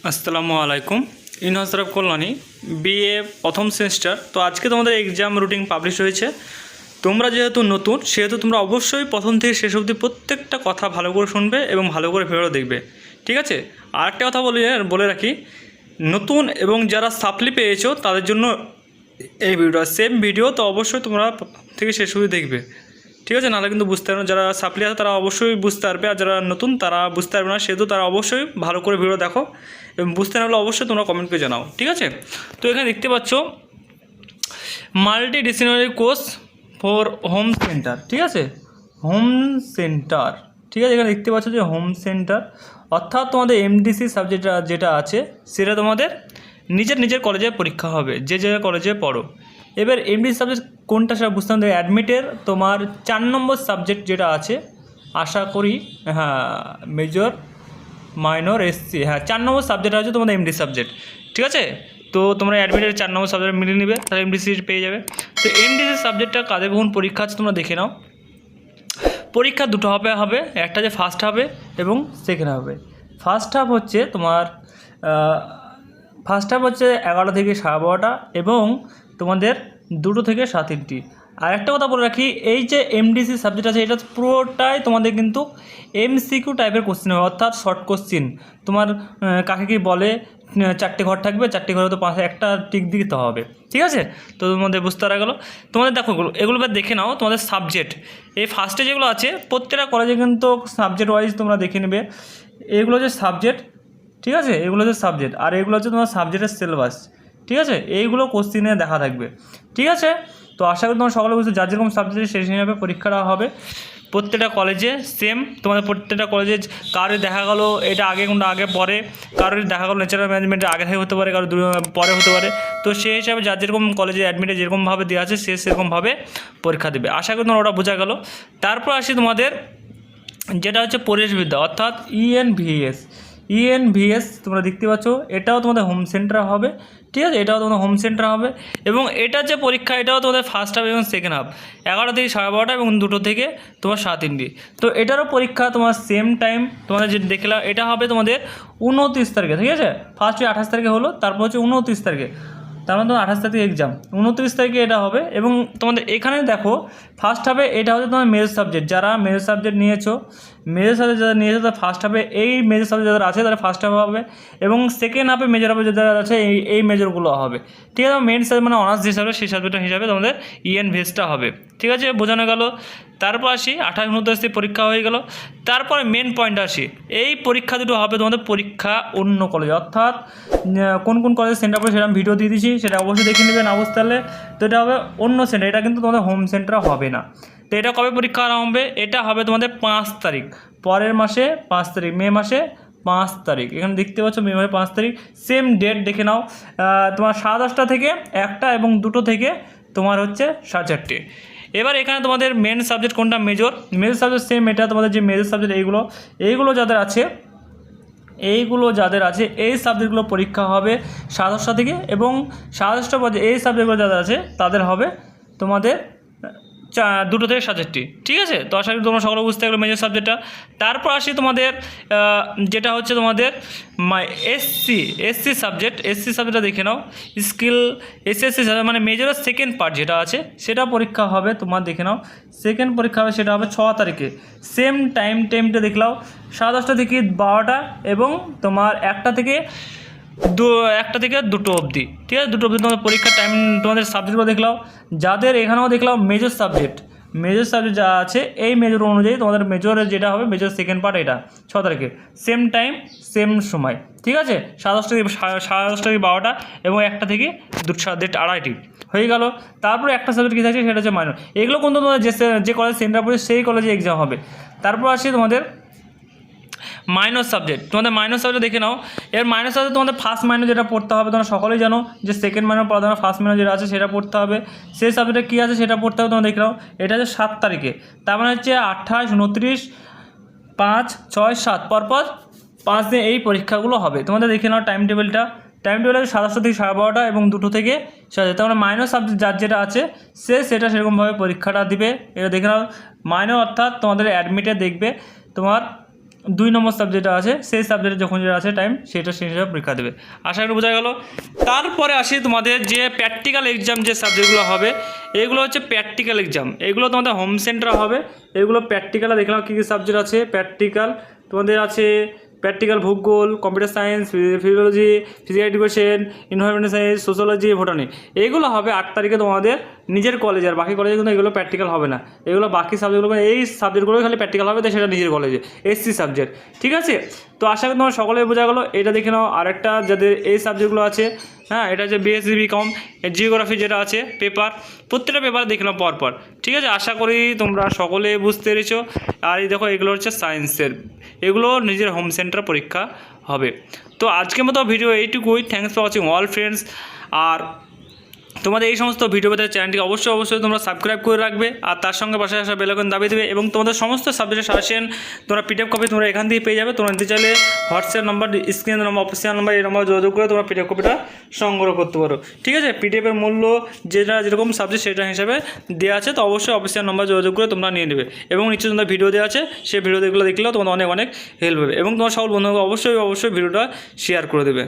আসসালামু আলাইকুম। ইনহাসরাফ কল্যাণী বিএ প্রথম সেমিস্টার। তো আজকে তোমাদের এক্সাম রুটিন পাবলিশ হয়েছে। তোমরা যেহেতু নতুন সেহেতু তোমরা অবশ্যই প্রথম থেকে শেষ অবধি প্রত্যেকটা কথা ভালো করে শুনবে এবং ভালো করে ভিডিও দেখবে, ঠিক আছে? আরেকটা কথা বলে রাখি, নতুন এবং যারা সাপ্লি পেয়েছো তাদের জন্য এই ভিডিওটা সেম ভিডিও, তো অবশ্যই তোমরা থেকে শেষ অবধি দেখবে, ঠিক আছে? নাহলে কিন্তু বুঝতে পারবে না। যারা সাপ্লি আছে তারা অবশ্যই বুঝতে পারবে, আর যারা নতুন তারা বুঝতে পারবে না, সেহেতু তারা অবশ্যই ভালো করে ভিডিও দেখো এবং বুঝতে না হলে অবশ্যই তোমরা কমেন্ট করে জানাও, ঠিক আছে? তো এখানে দেখতে পাচ্ছ multidisciplinary course for home centre, ঠিক আছে? হোম সেন্টার, ঠিক আছে? এখানে দেখতে পাচ্ছ যে হোম সেন্টার অর্থাৎ তোমাদের এমডিসি সাবজেক্ট যেটা আছে সেটা তোমাদের নিজের কলেজে পরীক্ষা হবে, যে কলেজে পড়ো। এবার এমডিসি সাবজেক্ট কোনটা সেটা বুঝতে হবে। অ্যাডমিটের তোমার 4 নম্বর সাবজেক্ট যেটা আছে, আশা করি হ্যাঁ মেজর মাইনর এসসি, হ্যাঁ 4 নম্বর সাবজেক্ট আছে তোমাদের এমডি সাবজেক্ট, ঠিক আছে? তো তোমরা অ্যাডমিটের 4 নম্বর সাবজেক্ট মিলিয়ে নেবে, তাহলে এমডিসি পেয়ে যাবে। তো এমডিসি সাবজেক্টটা কাদের কখন পরীক্ষা আছে তোমরা দেখে নাও। পরীক্ষা দুটো হবে, একটা যে ফার্স্ট হবে এবং সেকেন্ড হবে। ফার্স্ট হাফ হচ্ছে তোমার 11টা থেকে 12:30 এবং তোমাদের 2টো থেকে 3:30। আর একটা কথা বলে রাখি, এই যে এমডিসি সাবজেক্ট আছে এটা পুরোটাই তোমাদের কিন্তু এমসিকিউ টাইপের কোশ্চেন হবে, অর্থাৎ শর্ট কোশ্চেন। তোমার কাকে কি বলে 4টে ঘর থাকবে, 4টে ঘরে তো 1টা টিক দিতে হবে, ঠিক আছে? তো তোমাদের বুঝতে পারা গেলো। তোমাদের দেখো এগুলো দেখে নাও তোমাদের সাবজেক্ট। এই ফার্স্টে যেগুলো আছে প্রত্যেকটা কলেজে কিন্তু সাবজেক্ট ওয়াইজ তোমরা দেখে নেবে। এগুলো যে সাবজেক্ট, ঠিক আছে? এগুলো হচ্ছে সাবজেক্ট, আর এগুলো হচ্ছে তোমার সাবজেক্টের সিলেবাস, ঠিক আছে? এইগুলো কোশ্চেনে দেখা থাকবে, ঠিক আছে? তো আশা করি তোমার সকলে বুঝতে, যার যেরকম সাবজেক্ট সেই হিসাবে পরীক্ষাটা হবে প্রত্যেকটা কলেজে সেম। তোমাদের প্রত্যেকটা কলেজে কারোর দেখা গেলো এটা আগে কোনটা আগে পরে, কারোর দেখা গেলো ন্যাচারাল ম্যানেজমেন্টের আগে থেকে হতে পারে, কারোর পরে হতে পারে। তো সেই হিসাবে যার যেরকম কলেজে অ্যাডমিটে যেরকমভাবে দেওয়া আছে সে সেরকমভাবে পরীক্ষা দেবে। আশা করি তোমার ওটা বোঝা গেল। তারপর আসি তোমাদের যেটা হচ্ছে পরিবেশবিদ্যা, অর্থাৎ ইএনভিএস তোমরা দেখতে পাচ্ছ, এটাও তোমাদের হোম সেন্টার হবে, ঠিক আছে? এটাও তোমাদের হোম সেন্টার হবে এবং এটার যে পরীক্ষা এটাও তোমাদের ফার্স্ট হাফ এবং সেকেন্ড হাফ, 11টা থেকে 12:30 এবং 2টো থেকে তোমার 3:30। তো এটারও পরীক্ষা তোমার সেম টাইম তোমাদের যে দেখলাম এটা হবে তোমাদের 29 তারিখে, ঠিক আছে? ফার্স্টে 28 তারিখে হলো, তারপর হচ্ছে 29 তারিখে, তার মানে তোমার 28 তারিখে এক্সাম, 29 তারিখে এটা হবে। এবং তোমাদের এখানে দেখো ফার্স্ট হবে এটা হচ্ছে তোমার মেজর সাবজেক্ট, যারা মেজর সাবজেক্ট নিয়েছো যারা নিয়েছো তারা ফার্স্ট হবে, এই মেজর সাবজেক্ট যারা আছে তারা ফার্স্ট হাফে হবে এবং সেকেন্ড হাফে মেজর হাফে যারা আছে এই মেজরগুলো হবে, ঠিক আছে? মেন সাবজেক্ট মানে অনার্স যে সাবজেক্ট সেই সাবজেক্ট হিসাবে তোমাদের ইএনভিএসটা হবে, ঠিক আছে? বোঝানো গেল। তারপর আসি 28-29 পরীক্ষা হয়ে গেল। তারপরে মেন পয়েন্ট আসি, এই পরীক্ষা দুটো হবে তোমাদের পরীক্ষা অন্য কলেজে, অর্থাৎ কোন কলেজে সেন্টার পড়ে সেটা আমি ভিডিও দিয়ে দিচ্ছি, সেটা অবশ্যই দেখে নেবেন। না বুঝতে পারলে তো এটা হবে অন্য সেন্টার, এটা কিন্তু তোমাদের হোম সেন্টার হবে না। তো এটা কবে পরীক্ষা হবে? এটা হবে তোমাদের 5 তারিখ, পরের মাসে 5 তারিখ, মে মাসে 5 তারিখ। এখানে দেখতে পাচ্ছ মে মাসে 5 তারিখ, সেম ডেট দেখে নাও। তোমার 10:30 থেকে 1টা এবং 2টো থেকে তোমার হচ্ছে 4:30। এবার এখানে তোমাদের মেন সাবজেক্ট কোনটা? মেজর সাবজেক্ট সেম, এটা তোমাদের যে মেজর সাবজেক্ট এইগুলো যাদের আছে এই সাবজেক্টগুলো পরীক্ষা হবে 10:30 থেকে এবং 10:30 বাজে এই সাবজেক্টগুলো যাদের আছে তাদের হবে তোমাদের 2টো থেকে 7:30, ঠিক আছে? তো আশা করি তোমরা সকলে বুঝতে গেলো মেজর সাবজেক্টটা। তারপর আসি তোমাদের যেটা হচ্ছে তোমাদের এসসি সাবজেক্টটা দেখে নাও। স্কিল এসএসসি মানে মেজরের সেকেন্ড পার্ট যেটা আছে সেটা পরীক্ষা হবে তোমার, দেখে নাও। সেকেন্ড পরীক্ষা হবে সেটা হবে 6 তারিখে, সেম টাইমটা দেখলাও 10:30 থেকে 12টা এবং তোমার 1টা থেকে 2টো অবধি, ঠিক আছে? 2টো অবধি তোমাদের পরীক্ষার টাইম। তোমাদের সাবজেক্টগুলো দেখলাও, যাদের এখানেও দেখলাম মেজর সাবজেক্ট যা আছে এই মেজর অনুযায়ী তোমাদের মেজরের যেটা হবে মেজর সেকেন্ড পার্ট এটা 6 তারিখে, সেম টাইম সেম সময়, ঠিক আছে? 10:30 থেকে 12টা এবং 1টা থেকে 2:30 হয়ে গেল। তারপরে একটা সাবজেক্ট কী থাকছে সেটা হচ্ছে মাইনর। এগুলো কিন্তু তোমাদের যে কলেজ সেন্টার পড়ে সেই কলেজে এক্সাম হবে। তারপর আসি তোমাদের মাইনর সাবজেক্ট দেখে নাও। এর মাইনর সাবজেক্ট তোমাদের ফার্স্ট মাইনর যেটা পড়তে হবে, তোমরা সকলেই জানো যে সেকেন্ড মাইনর পড়া না, ফার্স্ট মাইনর যেটা আছে সেটা পড়তে হবে। সেই সাবজেক্টে কী আছে সেটা পড়তে হবে, তোমরা দেখে নাও। এটা হচ্ছে 7 তারিখে, তার মানে হচ্ছে 28, 29, 5, 6, 7 পরপর 5 দিন এই পরীক্ষাগুলো হবে। তোমাদের দেখে নাও টাইম টেবিলটা আছে 10:30 থেকে 12:30 এবং 2টো থেকে 6:00। তার মানে মাইনর সাবজেক্ট যার যেটা আছে সেটা সেরকমভাবে পরীক্ষাটা দিবে। এটা দেখে নাও। মাইনর অর্থাৎ তোমাদের অ্যাডমিটে দেখবে তোমার 2 নম্বর সাবজেক্ট আছে সেই সাবজেক্টে যখন যেটা আছে টাইম সেটা সেই হিসাবে পরীক্ষা দেবে। আশা করি বোঝা গেল। তারপরে আসি তোমাদের যে প্র্যাকটিক্যাল এক্সাম যে সাবজেক্টগুলো হবে এগুলো হচ্ছে প্র্যাকটিক্যাল এক্সাম, এগুলো তোমাদের হোম সেন্টার হবে। এগুলো প্র্যাকটিক্যালে দেখলাম কী কী সাবজেক্ট আছে। প্র্যাকটিক্যাল তোমাদের আছে প্র্যাকটিক্যাল ভূগোল, computer science, physiology, physical education, environmental science, sociology, botany. এইগুলো হবে 8 তারিখে তোমাদের নিজের কলেজে, আর বাকি কলেজে কিন্তু এগুলো প্র্যাকটিক্যাল হবে না। এগুলো বাকি সাবজেক্টগুলো এই সাবজেক্টগুলো খালি প্র্যাকটিক্যাল হবে, তাই সেটা নিজের কলেজে এসসি সাবজেক্ট। ঠিক আছে, তো আশা করি তোমার সকলেই বোঝা গেলো। এটা দেখে নাও আরেকটা যাদের এই সাবজেক্টগুলো আছে, হ্যাঁ, এটা হচ্ছে বিএসসি বিকম জিওগ্রাফি যেটা আছে পেপার, প্রত্যেকটা পেপার দেখলাম পরপর। ঠিক আছে, আশা করি তোমরা সকলে বুঝতে পেরেছো। আর এই দেখো এগুলো হচ্ছে সায়েন্সের, এগুলো নিজের হোম সেন্টার পরীক্ষা হবে। তো আজকের মতো ভিডিও এইটুকুই। Thanks for watching all friends. আর তোমাদের এই সমস্ত ভিডিও পেতে চ্যানেলটিকে অবশ্যই তোমরা সাবস্ক্রাইব করে রাখবে, আর তার সঙ্গে পাশে আসা বেল আইকন দাবিয়ে দেবে। এবং তোমাদের সমস্ত সাবজেক্টের সাজেশন তোমরা পিডিএফ কপি তোমরা এখান থেকে পেয়ে যাবে। তোমরা নিতে চাইলে হোয়াটসঅ্যাপ নাম্বার, স্ক্রিনের নাম্বার, অফিসিয়াল নাম্বার, এই নাম্বার যোগাযোগ করে তোমরা পিডিএফ কপিটা সংগ্রহ করতে পারো। ঠিক আছে, পিডিএফের মূল্য যেটা যেরকম সাবজেক্ট সেটা হিসাবে দেওয়া আছে, তো অবশ্যই অফিসিয়াল নাম্বার যোগাযোগ করে তোমরা নিয়ে নেবে। এবং নিচে তোমাদের ভিডিও দেওয়া আছে, সেই ভিডিওগুলো দেখলেও তোমাদের অনেক হেল্প হবে। এবং তোমার সকল বন্ধুকে অবশ্যই ভিডিওটা শেয়ার করে দেবে।